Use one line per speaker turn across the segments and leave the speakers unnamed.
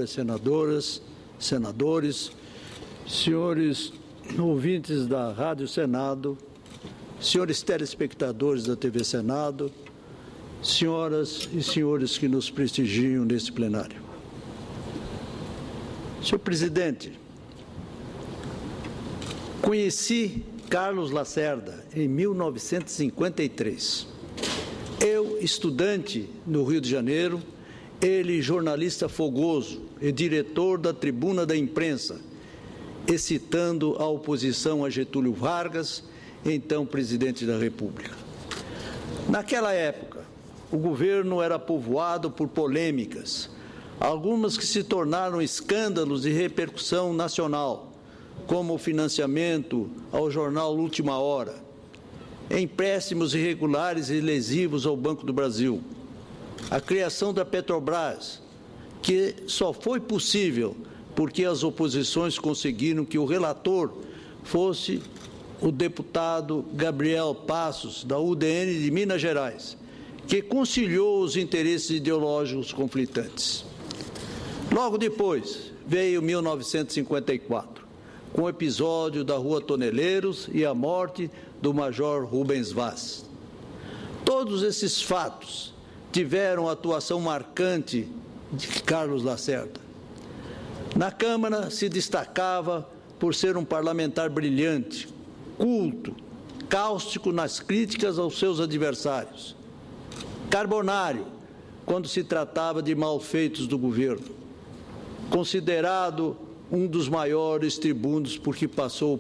Senadoras, senadores, senhores ouvintes da Rádio Senado, senhores telespectadores da TV Senado, senhoras e senhores que nos prestigiam nesse plenário. Senhor presidente, conheci Carlos Lacerda em 1953. Eu, estudante no Rio de Janeiro, ele, jornalista fogoso e diretor da Tribuna da Imprensa, excitando a oposição a Getúlio Vargas, então presidente da República. Naquela época, o governo era povoado por polêmicas, algumas que se tornaram escândalos de repercussão nacional, como o financiamento ao jornal Última Hora, empréstimos irregulares e lesivos ao Banco do Brasil, a criação da Petrobras, que só foi possível porque as oposições conseguiram que o relator fosse o deputado Gabriel Passos, da UDN de Minas Gerais, que conciliou os interesses ideológicos conflitantes. Logo depois, veio 1954, com o episódio da Rua Toneleiros e a morte do Major Rubens Vaz. Todos esses fatos tiveram atuação marcante de Carlos Lacerda. Na Câmara se destacava por ser um parlamentar brilhante, culto, cáustico nas críticas aos seus adversários, carbonário quando se tratava de malfeitos do governo, considerado um dos maiores tribunos por que passou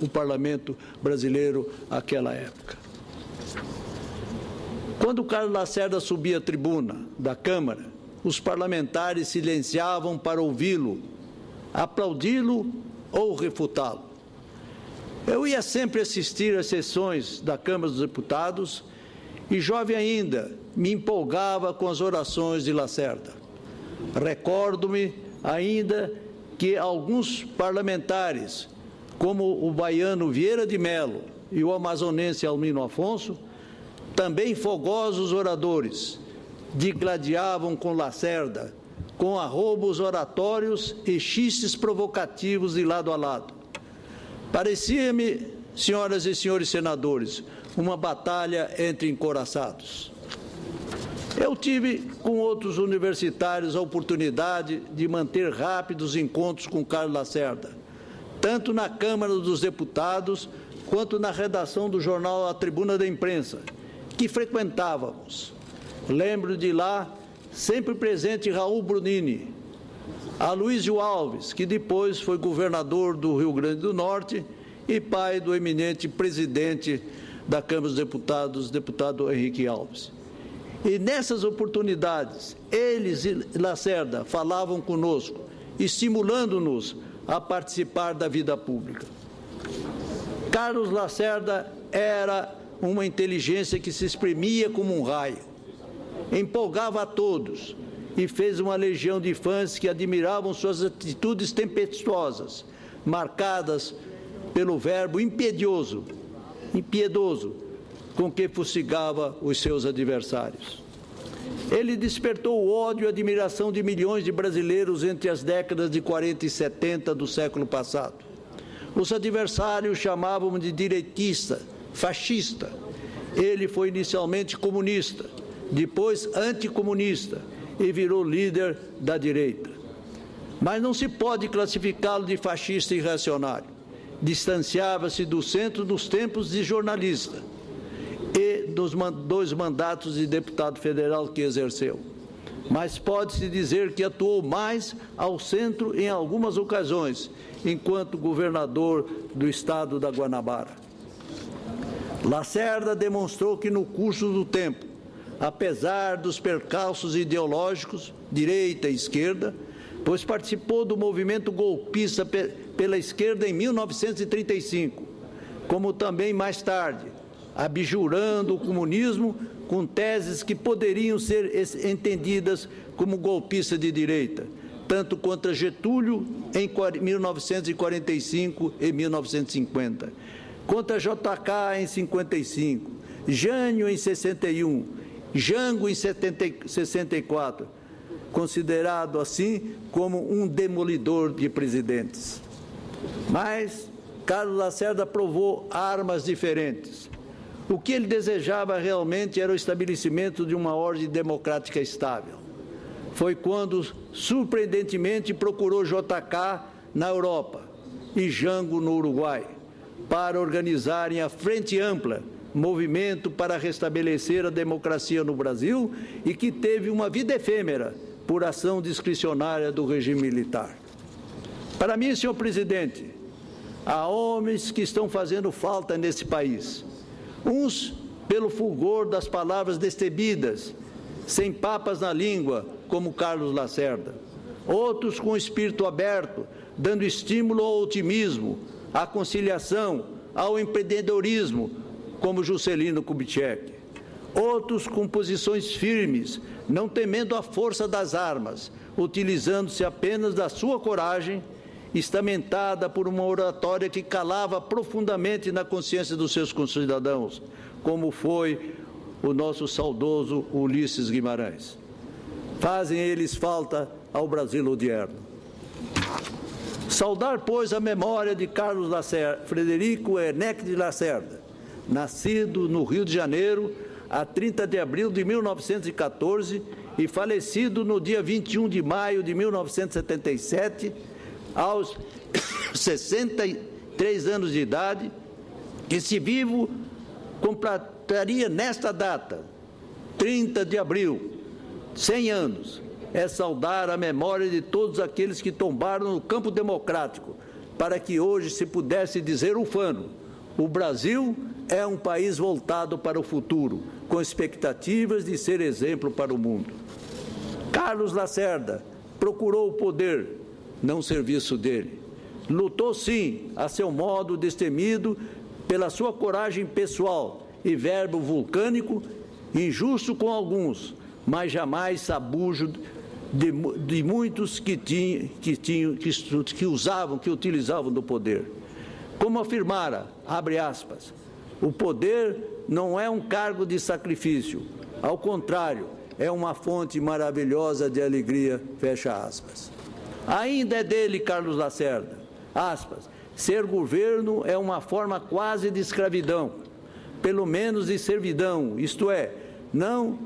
o parlamento brasileiro naquela época. Quando Carlos Lacerda subia à tribuna da Câmara, os parlamentares silenciavam para ouvi-lo, aplaudi-lo ou refutá-lo. Eu ia sempre assistir às sessões da Câmara dos Deputados e, jovem ainda, me empolgava com as orações de Lacerda. Recordo-me ainda que alguns parlamentares, como o baiano Vieira de Mello e o amazonense Almino Afonso, também fogosos oradores, digladiavam com Lacerda, com arrobos oratórios e xistes provocativos de lado a lado. Parecia-me, senhoras e senhores senadores, uma batalha entre encouraçados. Eu tive, com outros universitários, a oportunidade de manter rápidos encontros com Carlos Lacerda, tanto na Câmara dos Deputados, quanto na redação do jornal A Tribuna da Imprensa, que frequentávamos. Lembro de lá, sempre presente, Raul Brunini, Aloysio Alves, que depois foi governador do Rio Grande do Norte e pai do eminente presidente da Câmara dos Deputados, deputado Henrique Alves. E nessas oportunidades, eles e Lacerda falavam conosco, estimulando-nos a participar da vida pública. Carlos Lacerda era uma inteligência que se exprimia como um raio, empolgava a todos e fez uma legião de fãs que admiravam suas atitudes tempestuosas, marcadas pelo verbo impiedoso, com que fustigava os seus adversários. Ele despertou o ódio e a admiração de milhões de brasileiros entre as décadas de 40 e 70 do século passado. Os adversários chamavam de direitista, fascista. Ele foi inicialmente comunista, depois anticomunista e virou líder da direita. Mas não se pode classificá-lo de fascista e reacionário. Distanciava-se do centro dos tempos de jornalista e dos dois mandatos de deputado federal que exerceu. Mas pode-se dizer que atuou mais ao centro em algumas ocasiões, enquanto governador do estado da Guanabara. Lacerda demonstrou que no curso do tempo, apesar dos percalços ideológicos, direita e esquerda, pois participou do movimento golpista pela esquerda em 1935, como também mais tarde, abjurando o comunismo com teses que poderiam ser entendidas como golpista de direita, tanto contra Getúlio em 1945 e 1950, contra JK em 55, Jânio em 61, Jango em 64, considerado assim como um demolidor de presidentes. Mas Carlos Lacerda provou armas diferentes. O que ele desejava realmente era o estabelecimento de uma ordem democrática estável. Foi quando, surpreendentemente, procurou JK na Europa e Jango no Uruguai, para organizarem a Frente Ampla, movimento para restabelecer a democracia no Brasil e que teve uma vida efêmera por ação discricionária do regime militar. Para mim, senhor presidente, há homens que estão fazendo falta nesse país. Uns pelo fulgor das palavras destemidas, sem papas na língua, como Carlos Lacerda. Outros com espírito aberto, dando estímulo ao otimismo, à conciliação, ao empreendedorismo, como Juscelino Kubitschek. Outros com posições firmes, não temendo a força das armas, utilizando-se apenas da sua coragem, estamentada por uma oratória que calava profundamente na consciência dos seus concidadãos, como foi o nosso saudoso Ulisses Guimarães. Fazem eles falta ao Brasil odierno. Saudar, pois, a memória de Carlos Lacerda, Frederico Henrique de Lacerda, nascido no Rio de Janeiro, a 30 de abril de 1914 e falecido no dia 21 de maio de 1977, aos 63 anos de idade, que, se vivo, completaria nesta data, 30 de abril, 100 anos. É saudar a memória de todos aqueles que tombaram no campo democrático, para que hoje se pudesse dizer ufano: o Brasil é um país voltado para o futuro, com expectativas de ser exemplo para o mundo. Carlos Lacerda procurou o poder, não o serviço dele. Lutou, sim, a seu modo destemido, pela sua coragem pessoal e verbo vulcânico, injusto com alguns, mas jamais sabujo de muitos que utilizavam do poder. Como afirmara, abre aspas, o poder não é um cargo de sacrifício, ao contrário, é uma fonte maravilhosa de alegria, fecha aspas. Ainda é dele, Carlos Lacerda, aspas, ser governo é uma forma quase de escravidão, pelo menos de servidão, isto é, não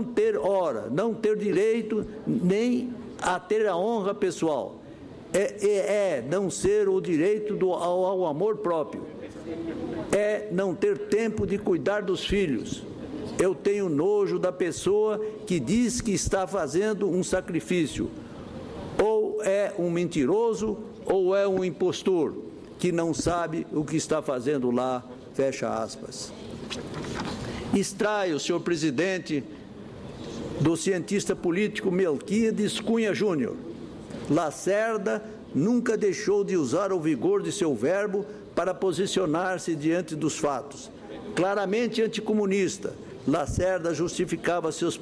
ter hora, não ter direito nem a ter a honra pessoal. É não ser o direito ao amor próprio. É não ter tempo de cuidar dos filhos. Eu tenho nojo da pessoa que diz que está fazendo um sacrifício. Ou é um mentiroso, ou é um impostor, que não sabe o que está fazendo lá, fecha aspas. Extraio, senhor presidente, do cientista político Melquiades Cunha Júnior. Lacerda nunca deixou de usar o vigor de seu verbo para posicionar-se diante dos fatos. Claramente anticomunista, Lacerda justificava seus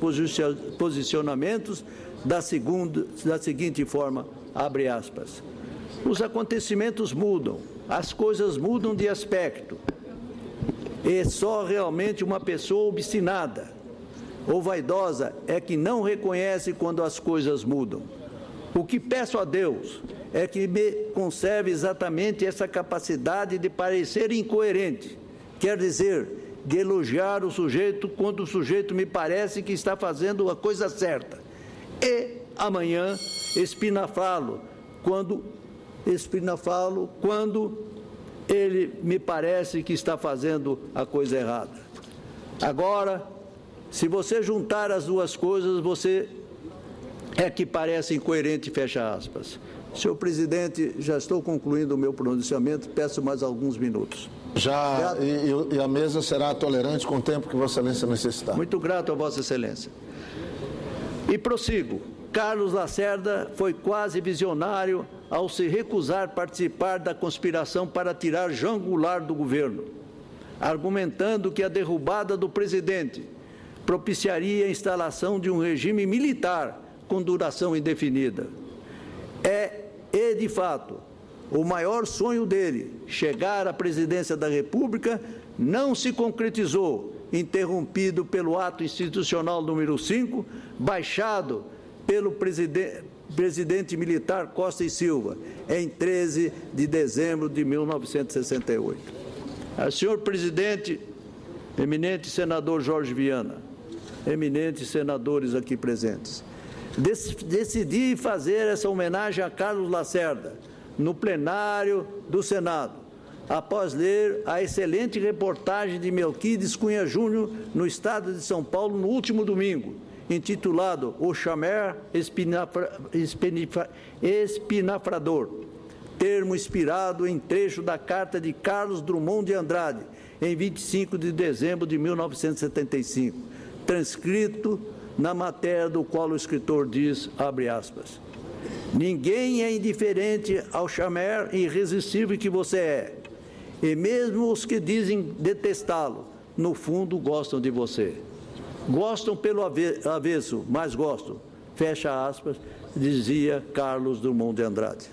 posicionamentos da seguinte forma, abre aspas, os acontecimentos mudam, as coisas mudam de aspecto, e só realmente uma pessoa obstinada ou vaidosa é que não reconhece quando as coisas mudam. O que peço a Deus é que me conserve exatamente essa capacidade de parecer incoerente, quer dizer, de elogiar o sujeito quando o sujeito me parece que está fazendo a coisa certa, e amanhã espinafá-lo quando ele me parece que está fazendo a coisa errada. Agora, se você juntar as duas coisas, você é que parece incoerente, fecha aspas. Senhor presidente, já estou concluindo o meu pronunciamento, peço mais alguns minutos.
E a mesa será tolerante com o tempo que Vossa Excelência necessitar.
Muito grato a Vossa Excelência. E prossigo. Carlos Lacerda foi quase visionário ao se recusar participar da conspiração para tirar João Goulart do governo, argumentando que a derrubada do presidente propiciaria a instalação de um regime militar com duração indefinida. E, de fato, o maior sonho dele, chegar à presidência da República, não se concretizou interrompido pelo ato institucional número 5, baixado pelo presidente militar Costa e Silva, em 13 de dezembro de 1968. Senhor presidente, eminente senador Jorge Viana, eminentes senadores aqui presentes, decidi fazer essa homenagem a Carlos Lacerda no plenário do Senado, após ler a excelente reportagem de Melquides Cunha Júnior no Estado de São Paulo no último domingo, intitulado O Chamer Espinafrador, termo inspirado em trecho da carta de Carlos Drummond de Andrade, em 25 de dezembro de 1975, transcrito na matéria do qual o escritor diz, abre aspas, ninguém é indiferente ao chamer irresistível que você é, e mesmo os que dizem detestá-lo, no fundo gostam de você. Gostam pelo avesso, mas gostam, fecha aspas, dizia Carlos Drummond de Andrade.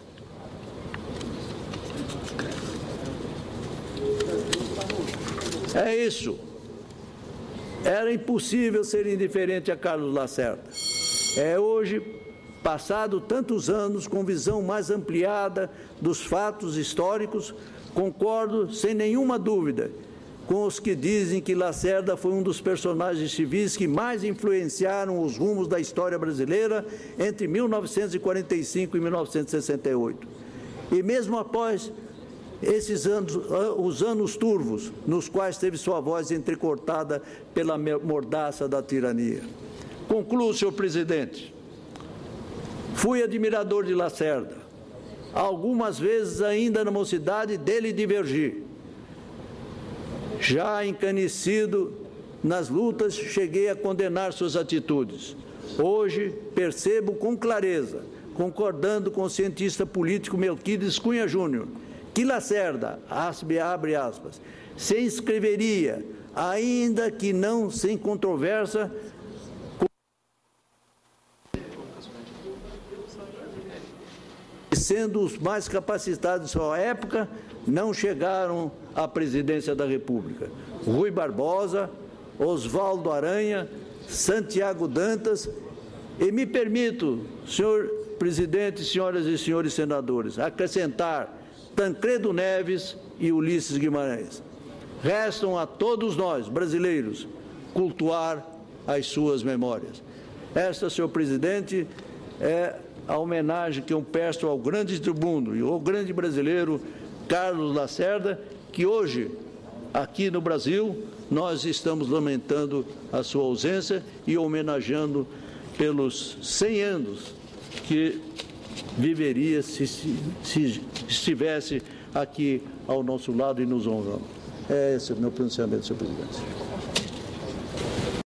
É isso. Era impossível ser indiferente a Carlos Lacerda. É hoje, passado tantos anos, com visão mais ampliada dos fatos históricos, concordo sem nenhuma dúvida com os que dizem que Lacerda foi um dos personagens civis que mais influenciaram os rumos da história brasileira entre 1945 e 1968. E mesmo após esses anos, os anos turvos, nos quais teve sua voz entrecortada pela mordaça da tirania. Concluo, senhor presidente. Fui admirador de Lacerda. Algumas vezes, ainda na mocidade, dele divergi. Já encanecido nas lutas, cheguei a condenar suas atitudes. Hoje, percebo com clareza, concordando com o cientista político Melquides Cunha Júnior, que Lacerda, abre aspas, se inscreveria, ainda que não sem controvérsia, sendo os mais capacitados de sua época, não chegaram à presidência da República. Rui Barbosa, Oswaldo Aranha, Santiago Dantas, e me permito, senhor presidente, senhoras e senhores senadores, acrescentar Tancredo Neves e Ulisses Guimarães. Restam a todos nós, brasileiros, cultuar as suas memórias. Esta, senhor presidente, é a homenagem que eu presto ao grande tribuno e ao grande brasileiro Carlos Lacerda, que hoje, aqui no Brasil, nós estamos lamentando a sua ausência e homenageando pelos 100 anos que viveria se estivesse aqui ao nosso lado e nos honrando. Esse é o meu pronunciamento, senhor presidente.